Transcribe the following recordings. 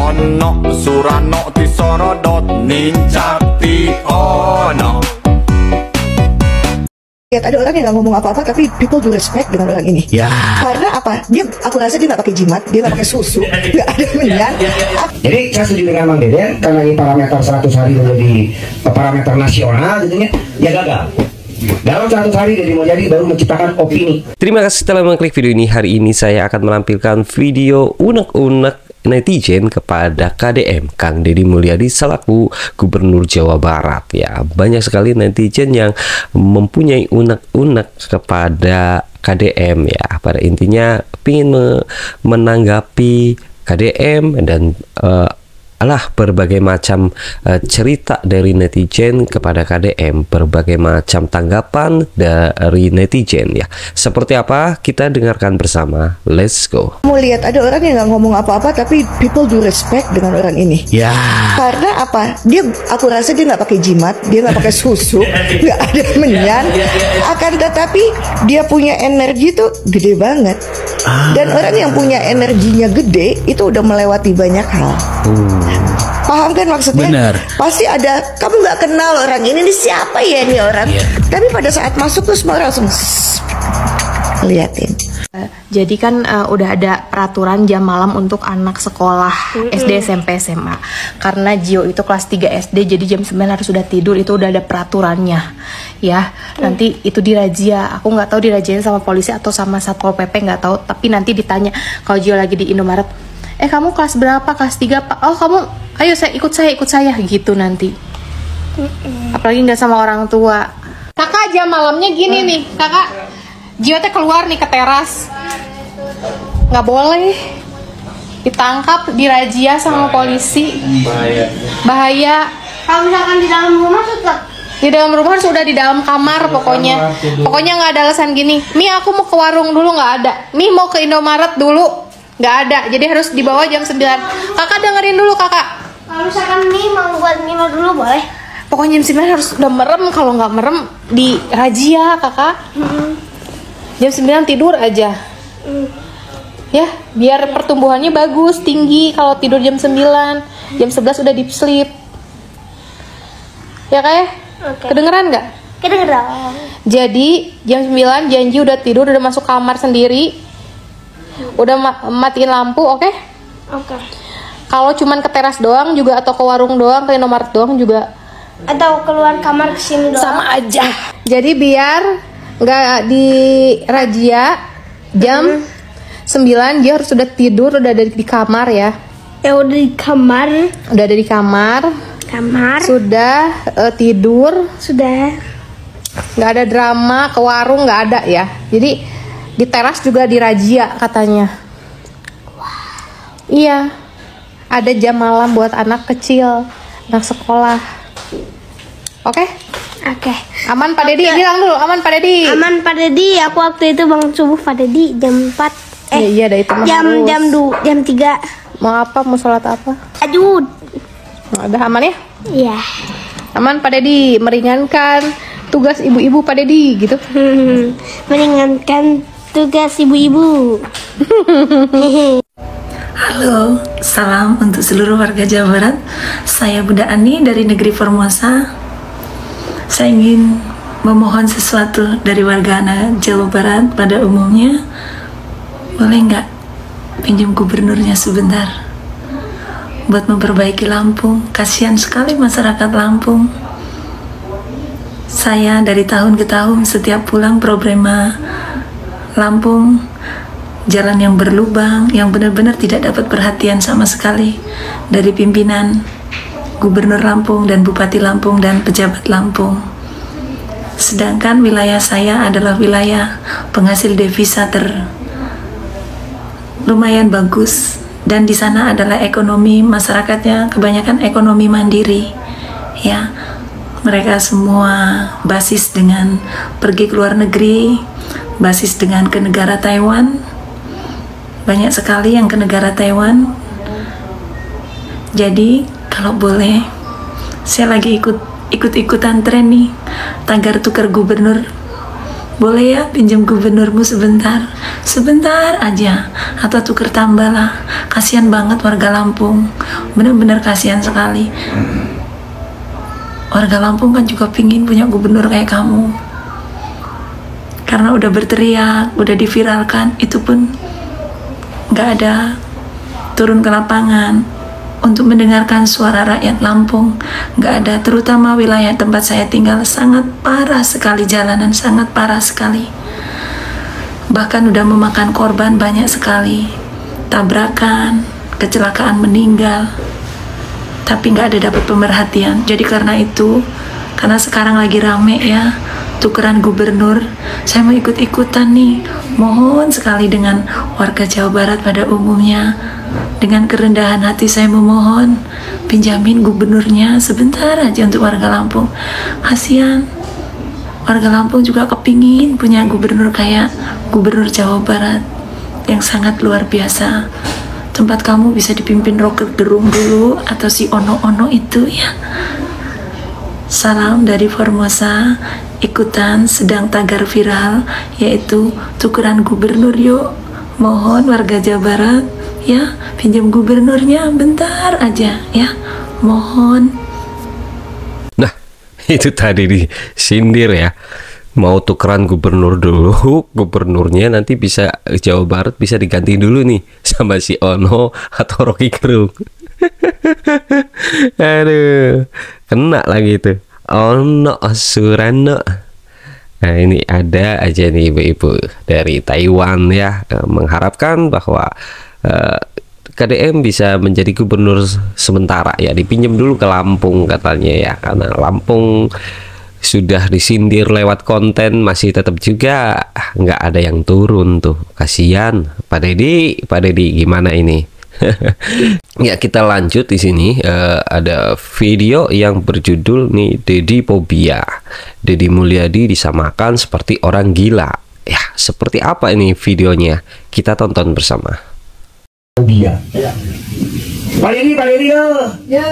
ono Surano ti sorodot nincakti ono. Lihat ada orang yang nggak ngomong apa-apa tapi people do respect dengan orang ini. Ya. Karena apa? Aku rasa dia nggak pakai jimat, dia nggak pakai susu, nggak ada menyan. Jadi saya setuju dengan Bang Deden karena ini parameter 100 hari menjadi parameter nasional, gitu ya gagal. Dalam 100 hari jadi mau jadi baru menciptakan opini. Terima kasih telah mengklik video ini. Hari ini saya akan menampilkan video unek-unek netizen kepada KDM Kang Deddy Mulyadi selaku Gubernur Jawa Barat. Ya, banyak sekali netizen yang mempunyai unek-unek kepada KDM ya. Pada intinya ingin menanggapi KDM dan berbagai macam cerita dari netizen kepada KDM, berbagai macam tanggapan dari netizen ya. Seperti apa? Kita dengarkan bersama. Let's go. Mau lihat ada orang yang nggak ngomong apa-apa tapi people do respect dengan orang ini. Ya. Karena apa? Aku rasa dia nggak pakai jimat, dia nggak pakai susu, nggak ada menyan. Akan tetapi dia punya energi tuh gede banget. Dan orang yang punya energinya gede itu udah melewati banyak hal. Paham kan maksudnya? Benar. Pasti ada, kamu nggak kenal orang ini siapa ya ini orang. Tapi pada saat masuk tuh semua langsung liatin. Jadi kan udah ada peraturan jam malam untuk anak sekolah SD, SMP, SMA. Karena Gio itu kelas 3 SD, jadi jam 9 harus sudah tidur, itu udah ada peraturannya. Ya, nanti itu dirazia. Aku nggak tahu diraziain sama polisi atau sama Satpol PP, nggak tahu. Tapi nanti ditanya kalau Gio lagi di Indomaret, kamu kelas berapa? Kelas 3 Pak? Oh kamu, ayo ikut saya gitu nanti. Apalagi nggak sama orang tua. Kakak jam malamnya gini nih, kakak. Gio teh keluar nih ke teras, nggak boleh, ditangkap, dirazia sama polisi. Bahaya. Kalau misalkan di dalam rumah tetap. Di dalam rumah sudah di dalam kamar pokoknya. Pokoknya nggak ada alasan gini. Mi aku mau ke warung dulu, nggak ada. Mi mau ke Indomaret dulu, nggak ada. Jadi harus dibawa jam 9. Kakak dengerin dulu kakak. Kalau misalkan Mi mau buat Mima dulu boleh. Pokoknya jam 9 harus udah merem. Kalau nggak merem di razia kakak. Jam 9 tidur aja. Ya, biar pertumbuhannya bagus, tinggi kalau tidur jam 9. Jam 11 udah deep sleep. Ya kayak? Kedengeran nggak? Kedengeran. Jadi jam 9 janji udah tidur, udah masuk kamar sendiri. Udah matiin lampu, oke? Oke. Kalau cuman ke teras doang juga atau ke warung doang, ke Indomaret doang juga. Atau keluar kamar kesini doang. Sama aja. Jadi biar nggak di razia jam 9 dia harus sudah tidur, udah ada di kamar ya. Ya udah di kamar. Udah ada di kamar. Sudah tidur. Sudah. Nggak ada drama, ke warung nggak ada ya. Jadi di teras juga dirazia katanya. Iya. Ada jam malam buat anak kecil, anak sekolah. Oke? Oke. Aman Pak Deddy, bilang dulu aman Pak Deddy. Aman Pak Deddy, aku waktu itu bangun subuh Pak Deddy jam 4. Iya dah itu mah jam 3. Mau apa? Mau sholat apa? Aduh. Udah aman ya? Iya. Aman Pak Deddy, meringankan tugas ibu-ibu Pak Deddy gitu. Meringankan tugas ibu-ibu. Halo, salam untuk seluruh warga Jawa Barat. Saya Bunda Ani dari negeri Formosa. Saya ingin memohon sesuatu dari warga anak Jawa Barat pada umumnya. Boleh nggak pinjam gubernurnya sebentar buat memperbaiki Lampung? Kasihan sekali masyarakat Lampung. Saya dari tahun ke tahun setiap pulang problema Lampung, jalan yang berlubang, yang benar-benar tidak dapat perhatian sama sekali dari pimpinan Gubernur Lampung dan Bupati Lampung dan pejabat Lampung. Sedangkan wilayah saya adalah wilayah penghasil devisa lumayan bagus, dan di sana adalah ekonomi masyarakatnya kebanyakan ekonomi mandiri. Ya, mereka semua basis dengan pergi ke luar negeri, basis dengan ke negara Taiwan. Banyak sekali yang ke negara Taiwan. Jadi kalau boleh, saya lagi ikut-ikutan tren nih, tagar tukar gubernur. Boleh ya pinjam gubernurmu sebentar sebentar aja atau tuker tambah lah. Kasihan banget warga Lampung, bener-bener kasihan sekali. Warga Lampung kan juga pingin punya gubernur kayak kamu, karena udah berteriak, udah diviralkan, itu pun nggak ada turun ke lapangan untuk mendengarkan suara rakyat Lampung. Nggak ada, terutama wilayah tempat saya tinggal sangat parah sekali, jalanan sangat parah sekali, bahkan udah memakan korban banyak sekali, tabrakan, kecelakaan, meninggal, tapi nggak ada dapat pemerhatian. Jadi karena itu, karena sekarang lagi rame ya tukeran gubernur, saya mau ikut-ikutan nih. Mohon sekali dengan warga Jawa Barat pada umumnya, dengan kerendahan hati saya memohon, pinjamin gubernurnya sebentar aja untuk warga Lampung. Kasihan, warga Lampung juga kepingin punya gubernur kayak gubernur Jawa Barat yang sangat luar biasa. Tempat kamu bisa dipimpin Roker Gerung dulu, atau si Ono-Ono itu ya. Salam dari Formosa, ikutan sedang tagar viral, yaitu tukeran gubernur yuk. Mohon warga Jawa Barat ya, pinjam gubernurnya bentar aja ya, mohon. Nah, itu tadi disindir ya. Mau tukeran gubernur dulu, gubernurnya nanti bisa Jawa Barat bisa diganti dulu nih sama si Ono atau Rocky Gerung. Aduh, kena lagi tuh Ono Surano. Nah, ini ada aja nih ibu-ibu dari Taiwan ya, mengharapkan bahwa KDM bisa menjadi gubernur sementara ya, dipinjam dulu ke Lampung katanya ya, karena Lampung sudah disindir lewat konten, masih tetap juga nggak ada yang turun tuh, kasihan Pak Deddy gimana ini? Ya, kita lanjut di sini. Ada video yang berjudul nih, Deddy Fobia. Deddy Mulyadi disamakan seperti orang gila. Ya, seperti apa ini videonya? Kita tonton bersama. Fobia. Pak Deddy ya.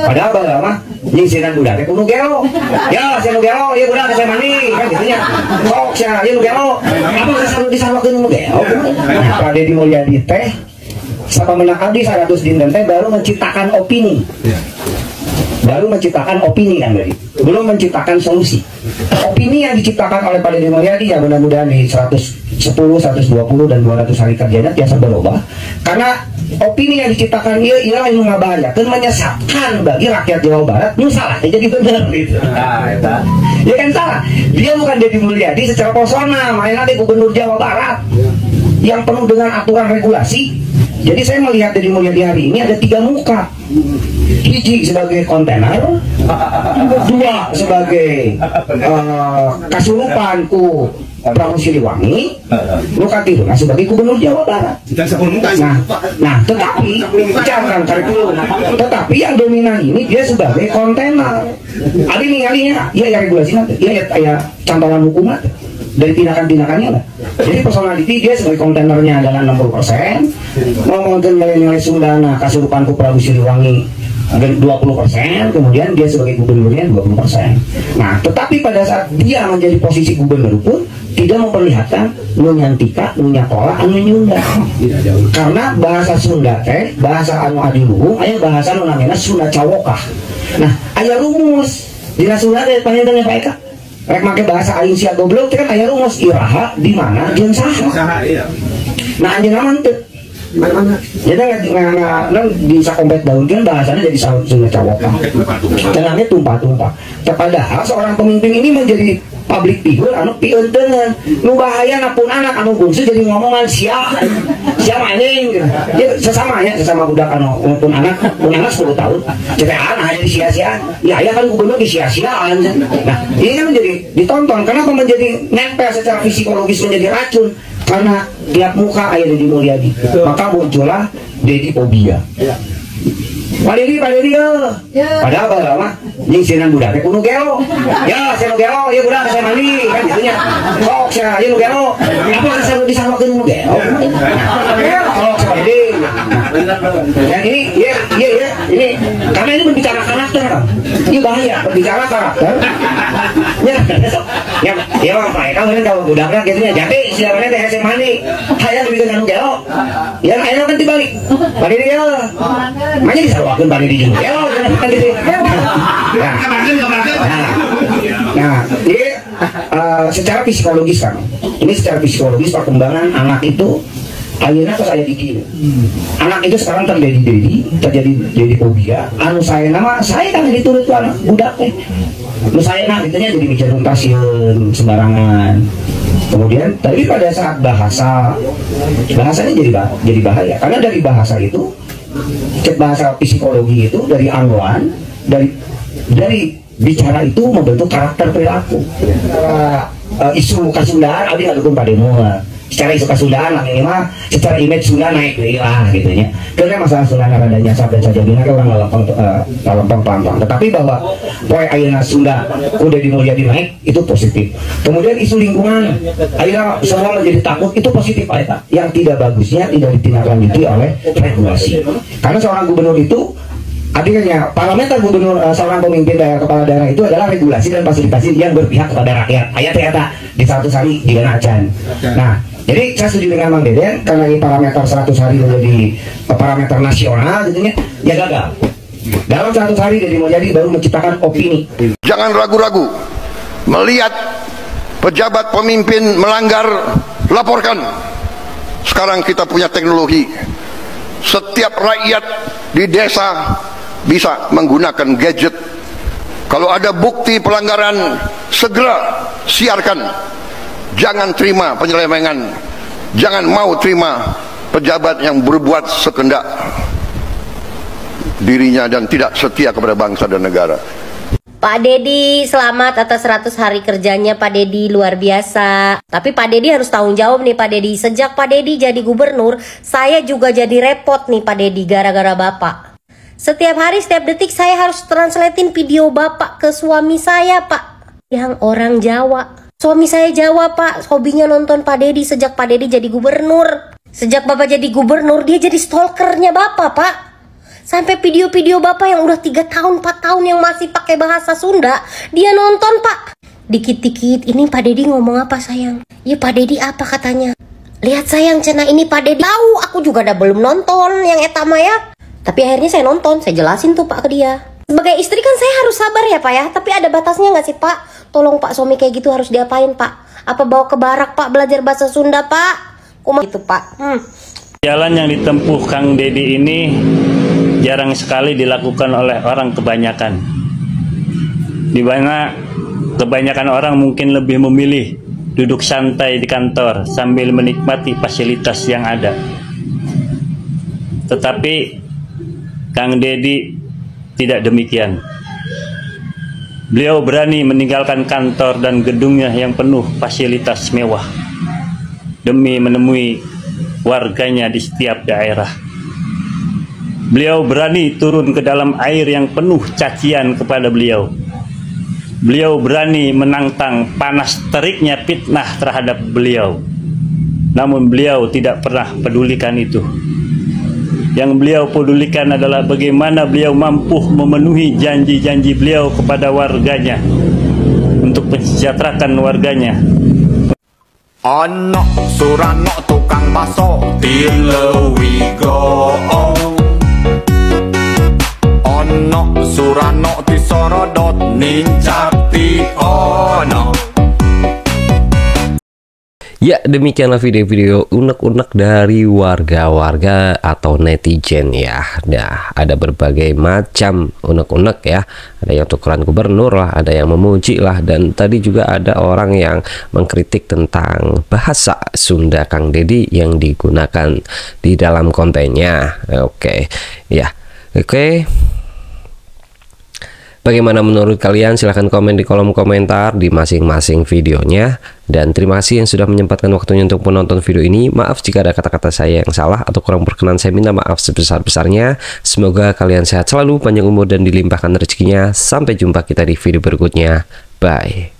Padahal baheula mah nyingsiran budak teh kudu gelo. Ya, saya nu gelo, ieu budak saya mandi kan gitu nya. Sok sia, ieu nu gelo. Apa selalu disamakeun nu gelo? Pak Deddy Mulyadi teh sama menang abdi 100 dinten teh baru menciptakan opini. Baru menciptakan opini kan tadi, belum menciptakan solusi. Opini yang diciptakan oleh Pak Deddy Mulyadi ya mudah-mudahan di 110, 120 dan 200 hari kerjanya biasa berubah. Karena opini yang diciptakan dia ialah yang membahayakan, menyesatkan bagi rakyat Jawa Barat. Ini salah, jadi benar gitu. Ya kan salah. Dia bukan Deddy Mulyadi secara personal, makanya nanti gubernur Jawa Barat yang penuh dengan aturan regulasi. Jadi saya melihat Deddy Mulyadi hari ini ada 3 muka. Hiji sebagai kontainer, 2 sebagai kasurupan ku Prabu Siliwangi, muka 3 sebagai gubernur Jawa Barat. Nah, tetapi yang dominan ini dia sebagai kontainer. Ada ninggalinya, ya regulasi nanti, ya cantolan hukum nanti dari tindakan-tindakannya lah. Jadi personality dia sebagai kontainernya adalah 60%, ngomongin nilai-nilai Sundana kasurupan ku Prabu Siliwangi 20%, kemudian dia sebagai gubernurnya 20%. Nah, tetapi pada saat dia menjadi posisi gubernur pun tidak memperlihatkan nunyantika, nunyakola, anu nyunda. Karena bahasa Sunda teh, bahasa anu adiluhung, aya bahasa nu namanya Sunda Cawokah. Nah, aya rumus di Sunda teh panjang Pak Eka. Rek make bahasa aing sia goblok teh kan aya rumus iraha di mana jeung saha. Nah, anjeun aman teu. Mana? Jadi nggak bisa kompet daunkan bahasanya jadi Sunda Cawokah. Tenangnya tumpah-tumpah. Padahal seorang pemimpin ini menjadi public figure anu pieunteunan. Nu bahaya napun anak anu bungsu jadi ngomongan sia anjing. Ya sesama budak anu pun anak 10 tahun. Cepetan aja di sia-sia. Ya kan gubernur di sia-siaan. Nah, ini kan menjadi ditonton. Kenapa menjadi nempel secara psikologis menjadi racun? Karena tiap muka aya Deddy Mulyadi, maka muncullah Deddy Fobia. Pak Deddy ya. Padahal baheula mah nyingsiran budak teh kudu gelo. Ya, saya nu gelo, ieu budak saya mandi kan gitu nya. Sok sia, ieu nu gelo. Apa selalu disamakeun nu gelo? Kalau Pak Deddy. Dan ini ini karena ini berbicara karakter, ini bahaya berbicara karakter. Ya Pak, kalau budaknya gitu ya, jadi silakan teh SMA nih, hayang bikin anu gelo, yang hayang kan dibalik, pada dia gelo, makanya disawakin pada dia juga gelo, kan gitu. Nah, ini secara psikologis kan, ini secara psikologis perkembangan anak itu. Akhirnya saya dikira anak itu sekarang terjadi fobia. Anu saya nama saya kan diturut tuh anak budak teh. Lu saya nah itunya jadi bicara tuntasin sembarangan. Kemudian tapi pada saat bahasanya jadi bahaya karena dari bahasa itu bahasa psikologi itu dari angguan dari bicara itu membentuk karakter perilaku. Isu Kasundaan abdi ngadukun pademo. Secara isu Kasundaan lah ini mah secara image Sunda naik deh lah gitu ya. Karena masalah Sunda rada nyasar dan saja bina orang lempeng pelan-pelan. Tetapi bahwa poe ayeuna Sunda udah dimulyadi naik itu positif. Kemudian isu lingkungan ayeuna semua menjadi takut itu positif Pak. Yang tidak bagusnya tidak ditindaklanjuti oleh regulasi. Karena seorang gubernur itu artinya parameter gubernur seorang pemimpin daerah kepala daerah itu adalah regulasi dan fasilitasi yang berpihak kepada rakyat. Ayat di 100 hari di Acan. Nah, jadi saya setuju dengan Bang Deden karena ini parameter 100 hari menjadi parameter nasional gitu ya gagal. Dalam 100 hari jadi mau jadi baru menciptakan opini. Jangan ragu-ragu melihat pejabat pemimpin melanggar, laporkan. Sekarang kita punya teknologi. Setiap rakyat di desa bisa menggunakan gadget. Kalau ada bukti pelanggaran, segera siarkan. Jangan terima penyelewengan. Jangan mau terima pejabat yang berbuat sekendak dirinya dan tidak setia kepada bangsa dan negara. Pak Dedi, selamat atas 100 hari kerjanya Pak Dedi, luar biasa. Tapi Pak Dedi harus tanggung jawab nih Pak Dedi. Sejak Pak Dedi jadi gubernur, saya juga jadi repot nih Pak Dedi gara-gara Bapak. Setiap hari, setiap detik saya harus translatein video Bapak ke suami saya Pak, yang orang Jawa. Suami saya Jawa Pak, hobinya nonton Pak Dedi sejak Pak Dedi jadi gubernur. Sejak Bapak jadi gubernur, dia jadi stalkernya Bapak Pak. Sampai video-video Bapak yang udah 3 tahun, 4 tahun yang masih pakai bahasa Sunda, dia nonton Pak. Dikit-dikit, ini Pak Dedi ngomong apa sayang? Ya Pak Dedi apa katanya? Lihat sayang, cena ini Pak Dedi. Tahu, aku juga udah belum nonton yang etama ya. Tapi akhirnya saya nonton, saya jelasin tuh Pak ke dia. Sebagai istri kan saya harus sabar ya Pak ya. Tapi ada batasnya nggak sih Pak? Tolong Pak, suami kayak gitu harus diapain Pak? Apa bawa ke barak Pak, belajar bahasa Sunda Pak? Kumah gitu Pak. Jalan yang ditempuh Kang Dedi ini jarang sekali dilakukan oleh orang kebanyakan. Di mana kebanyakan orang mungkin lebih memilih duduk santai di kantor sambil menikmati fasilitas yang ada. Tetapi Kang Dedi tidak demikian. Beliau berani meninggalkan kantor dan gedungnya yang penuh fasilitas mewah demi menemui warganya di setiap daerah. Beliau berani turun ke dalam air yang penuh cacian kepada beliau. Beliau berani menantang panas teriknya fitnah terhadap beliau. Namun beliau tidak pernah pedulikan itu. Yang beliau pedulikan adalah bagaimana beliau mampu memenuhi janji-janji beliau kepada warganya untuk mensejahterakan warganya. Ono Surano tukang baso Tilewigo. Ono Surano Tisorodot Ninjati ono. Ya, demikianlah video-video unek-unek dari warga-warga atau netizen ya. Nah, ada berbagai macam unek-unek ya. Ada yang tukeran gubernur lah, ada yang memuji lah, dan tadi juga ada orang yang mengkritik tentang bahasa Sunda Kang Dedi yang digunakan di dalam kontennya. Oke. Ya. Oke. Bagaimana menurut kalian? Silahkan komen di kolom komentar di masing-masing videonya. Dan terima kasih yang sudah menyempatkan waktunya untuk menonton video ini. Maaf jika ada kata-kata saya yang salah atau kurang berkenan, saya minta maaf sebesar-besarnya. Semoga kalian sehat selalu, panjang umur, dan dilimpahkan rezekinya. Sampai jumpa kita di video berikutnya. Bye.